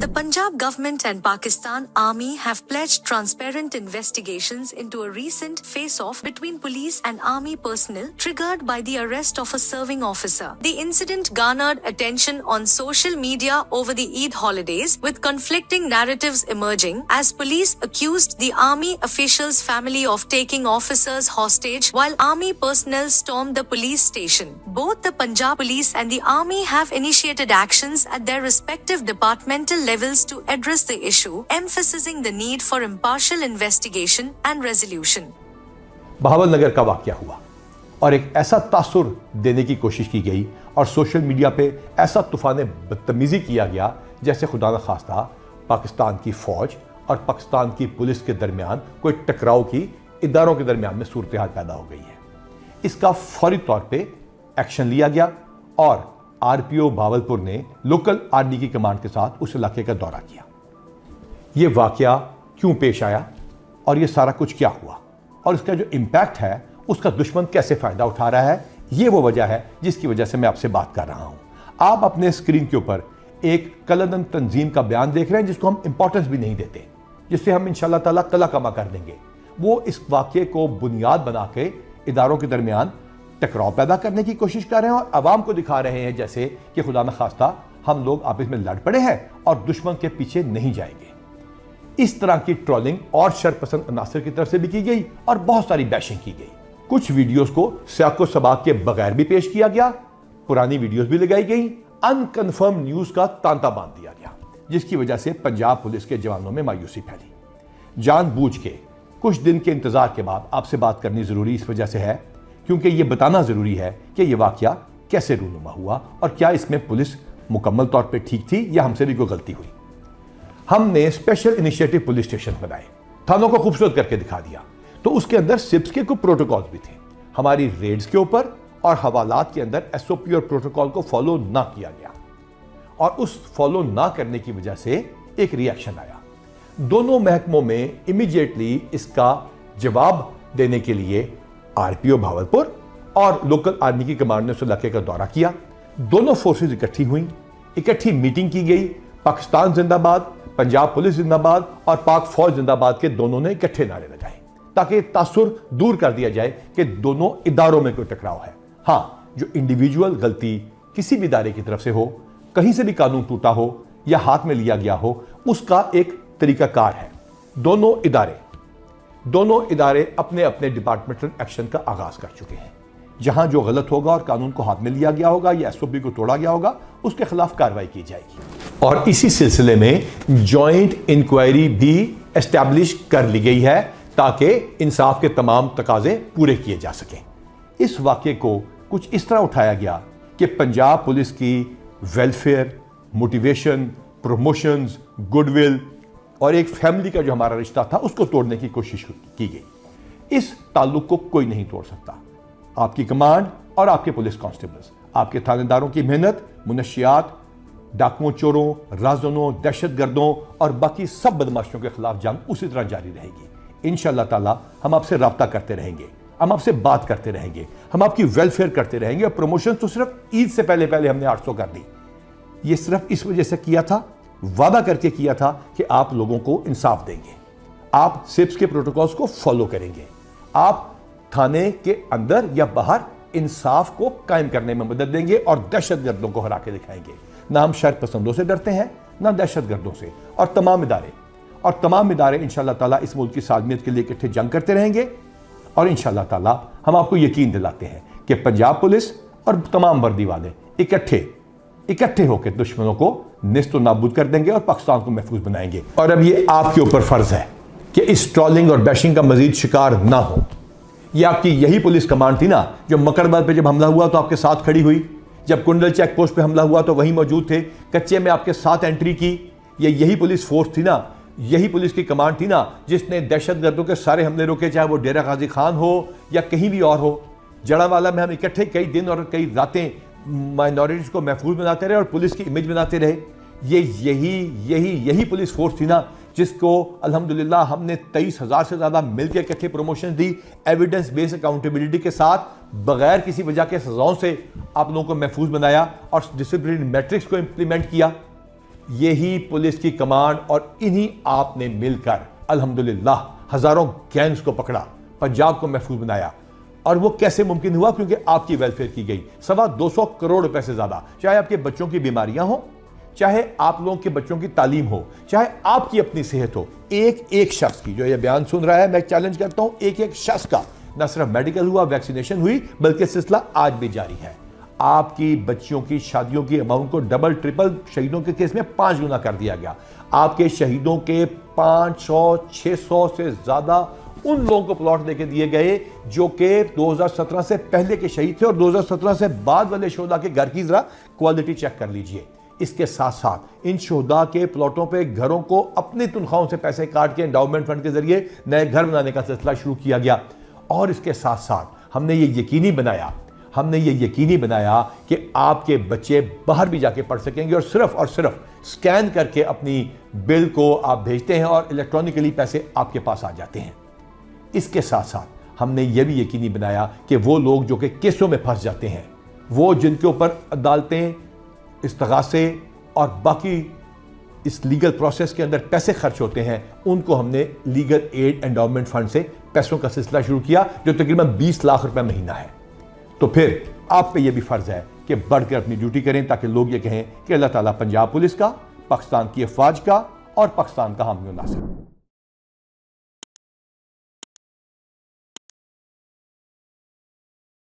The Punjab government and Pakistan Army have pledged transparent investigations into a recent face-off between police and army personnel triggered by the arrest of a serving officer. The incident garnered attention on social media over the Eid holidays, with conflicting narratives emerging as police accused the army official's family of taking officers hostage while army personnel stormed the police station. Both the Punjab police and the army have initiated actions at their respective departmental levels to address the issue, emphasizing the need for impartial investigation and resolution. Bahawal नगर का वाकया हुआ और एक ऐसा तासुर देने की कोशिश की गई और सोशल मीडिया पे ऐसा तूफान बदतमीजी किया गया जैसे खुदा न खास्ता पाकिस्तान की फौज और पाकिस्तान की पुलिस के दरमियान कोई टकराव की इदारों के दरमियान में सूरत हाल पैदा हो गई है। इसका फौरी तौर पे एक्शन लिया गया और आरपीओ भावलपुर ने लोकल आर्मी की कमांड के साथ उस इलाके का दौरा किया। ये वाकया क्यों पेश आया और ये सारा कुछ क्या हुआ और इसका जो इम्पैक्ट है उसका दुश्मन कैसे फायदा उठा रहा है, ये वो वजह है जिसकी वजह से मैं आपसे बात कर रहा हूं। आप अपने स्क्रीन के ऊपर एक कलदन तंजीम का बयान देख रहे हैं जिसको हम इंपॉर्टेंस भी नहीं देते, जिससे हम इंशाल्लाह ताला कला कमा कर देंगे। वो इस वाकये को बुनियाद बना के इदारों के दरमियान टकराव पैदा करने की कोशिश कर रहे हैं और आवाम को दिखा रहे हैं जैसे कि खुदा न खास्ता हम लोग आपस में लड़ पड़े हैं और दुश्मन के पीछे नहीं जाएंगे। इस तरह की ट्रोलिंग और शरपसंद अनासर की तरफ से भी की गई और बहुत सारी बैशिंग की गई। कुछ वीडियोस को सियाको सबाक के बगैर भी पेश किया गया, पुरानी वीडियोस भी लगाई गई, अनकन्फर्म न्यूज का तांता बांध दिया गया, जिसकी वजह से पंजाब पुलिस के जवानों में मायूसी फैली। जानबूझ के कुछ दिन के इंतजार के बाद आपसे बात करनी जरूरी इस वजह से है क्योंकि यह बताना जरूरी है कि यह वाकया कैसे रूनुमा हुआ और क्या इसमें पुलिस मुकम्मल तौर पे ठीक थी या हमसे भी कोई गलती हुई। हमने स्पेशल इनिशिएटिव पुलिस स्टेशन बनाए, थानों को खूबसूरत करके दिखा दिया, तो उसके अंदर सिप्स के कुछ प्रोटोकॉल्स भी थे। हमारी रेड्स के ऊपर और हवालात के अंदर एसओपी और प्रोटोकॉल को फॉलो ना किया गया और उस फॉलो ना करने की वजह से एक रिएक्शन आया। दोनों महकमों में इमीडिएटली इसका जवाब देने के लिए आरपीओ भावलपुर और लोकल आर्मी की कमांड ने उस इलाके का दौरा किया। दोनों फोर्सेस इकट्ठी हुई, इकट्ठी मीटिंग की गई। पाकिस्तान जिंदाबाद, पंजाब पुलिस जिंदाबाद और पाक फौज जिंदाबाद के दोनों ने इकट्ठे नारे लगाए ताकि तासुर दूर कर दिया जाए कि दोनों इदारों में कोई टकराव है। हाँ, जो इंडिविजुअल गलती किसी भी इदारे की तरफ से हो, कहीं से भी कानून टूटा हो या हाथ में लिया गया हो, उसका एक तरीकाकार है। दोनों इदारे अपने अपने डिपार्टमेंटल एक्शन का आगाज कर चुके हैं। जहां जो गलत होगा और कानून को हाथ में लिया गया होगा या एसओपी को तोड़ा गया होगा, उसके खिलाफ कार्रवाई की जाएगी। और इसी सिलसिले में जॉइंट इंक्वायरी भी एस्टैब्लिश कर ली गई है ताकि इंसाफ के तमाम तकाजे पूरे किए जा सकें। इस वाकये को कुछ इस तरह उठाया गया कि पंजाब पुलिस की वेलफेयर, मोटिवेशन, प्रमोशंस, गुडविल और एक फैमिली का जो हमारा रिश्ता था उसको तोड़ने की कोशिश की गई। इस ताल्लुक को कोई नहीं तोड़ सकता। आपकी कमांड और आपके पुलिस कांस्टेबल्स, आपके थानेदारों की मेहनत मुनशियात, डाकुओं, चोरों, राजनों, दहशतगर्दों और बाकी सब बदमाशों के खिलाफ जंग उसी तरह जारी रहेगी। इंशाअल्लाह ताला हम आपसे राब्ता करते रहेंगे, हम आपसे बात करते रहेंगे, हम आपकी वेलफेयर करते रहेंगे। और प्रमोशन तो सिर्फ ईद से पहले हमने 800 कर दी। ये सिर्फ इस वजह से किया था, वादा करके किया था कि आप लोगों को इंसाफ देंगे, आप सिप्स के प्रोटोकॉल्स को फॉलो करेंगे, आप थाने के अंदर या बाहर इंसाफ को कायम करने में मदद देंगे और दहशतगर्दों को हरा के दिखाएंगे। ना हम शर पसंदों से डरते हैं, ना दहशतगर्दों से। और तमाम इदारे इंशाअल्लाह ताला इस मुल्क की सालमियत के लिए इकट्ठे जंग करते रहेंगे। और इंशाअल्लाह ताला हम आपको यकीन दिलाते हैं कि पंजाब पुलिस और तमाम वर्दी वाले इकट्ठे होकर दुश्मनों को निस्तो नाबूद कर देंगे और पाकिस्तान को महफूज बनाएंगे। और अब ये आपके ऊपर फर्ज है कि इस ट्रोलिंग और बैशिंग का मजीद शिकार ना हो। ये आपकी यही पुलिस कमांड थी ना जो मकरबाद पे जब हमला हुआ तो आपके साथ खड़ी हुई, जब कुंडल चेक पोस्ट पे हमला हुआ तो वहीं मौजूद थे, कच्चे में आपके साथ एंट्री की। ये यही पुलिस फोर्स थी ना, यही पुलिस की कमांड थी ना जिसने दहशतगर्दों के सारे हमले रोके, चाहे वो डेरा गाजी खान हो या कहीं भी और हो। जड़ावाला में हम इकट्ठे कई दिन और कई रातें माइनॉरिटीज को महफूज बनाते रहे और पुलिस की इमेज बनाते रहे। ये यही पुलिस फोर्स थी ना जिसको अल्हम्दुलिल्लाह हमने 23,000 से ज़्यादा मिलकर इकट्ठे प्रमोशन दी, एविडेंस बेस्ड अकाउंटेबिलिटी के साथ, बगैर किसी वजह के सजाओं से आप लोगों को महफूज बनाया और डिसिप्लिन मैट्रिक्स को इंप्लीमेंट किया। یہی پولیس کی کمانڈ اور انہی آپ نے مل کر الحمدللہ ہزاروں گینگز کو پکڑا، پنجاب کو محفوظ بنایا۔ اور وہ کیسے ممکن ہوا؟ کیونکہ آپ کی ویلفیئر کی گئی 225 کروڑ روپے سے زیادہ، چاہے آپ کے بچوں کی بیماریاں ہوں، چاہے آپ لوگوں کے بچوں کی تعلیم ہو، چاہے آپ کی اپنی صحت ہو۔ ایک شخص کی جو یہ بیان سن رہا ہے، میں چیلنج کرتا ہوں، ایک شخص کا نہ صرف میڈیکل ہوا، ویکسینیشن ہوئی، بلکہ سلسلہ آج بھی جاری ہے۔ آپ کی بچیوں کی شادیوں کی اماؤنٹ کو ڈبل ٹرپل، شہیدوں کے کیس میں 5 گنا کر دیا گیا۔ آپ کے شہیدوں کے 500 600 سے زیادہ ان لوگوں کو پلاٹ دے کے دیے گئے جو کہ 2017 سے پہلے کے شہید تھے، اور 2017 سے بعد والے شہداء کے گھر کی ذرا کوالٹی چیک کر لیجئے۔ اس کے ساتھ ساتھ ان شہداء کے پلاٹوں پہ گھروں کو اپنی تنخواہوں سے پیسے کاٹ کے انڈاؤمنٹ فنڈ کے ذریعے نئے گھر بنانے کا سلسلہ شروع کیا گیا۔ اور اس کے ساتھ ساتھ ہم نے یہ یقینی بنایا کہ آپ کے بچے باہر بھی جا کے پڑھ سکیں گے، اور صرف سکین کر کے اپنی بل کو آپ بھیجتے ہیں اور الیکٹرانکلی پیسے آپ کے پاس آ جاتے ہیں۔ اس کے ساتھ ساتھ ہم نے یہ بھی یقینی بنایا کہ وہ لوگ جو کہ کیسوں میں پھنس جاتے ہیں، وہ جن کے اوپر عدالتیں، استغاثے اور باقی اس لیگل پروسیس کے اندر پیسے خرچ ہوتے ہیں، ان کو ہم نے لیگل ایڈ انڈاؤمنٹ فنڈ سے پیسوں کا سلسلہ شروع کیا، جو تقریباً 20 لاکھ روپے مہینہ ہے۔ تو پھر آپ پہ یہ بھی فرض ہے کہ بڑھ کر اپنی ڈیوٹی کریں، تاکہ لوگ یہ کہیں کہ اللہ تعالیٰ پنجاب پولیس کا، پاکستان کی افواج کا اور پاکستان کا حامی و ناصر۔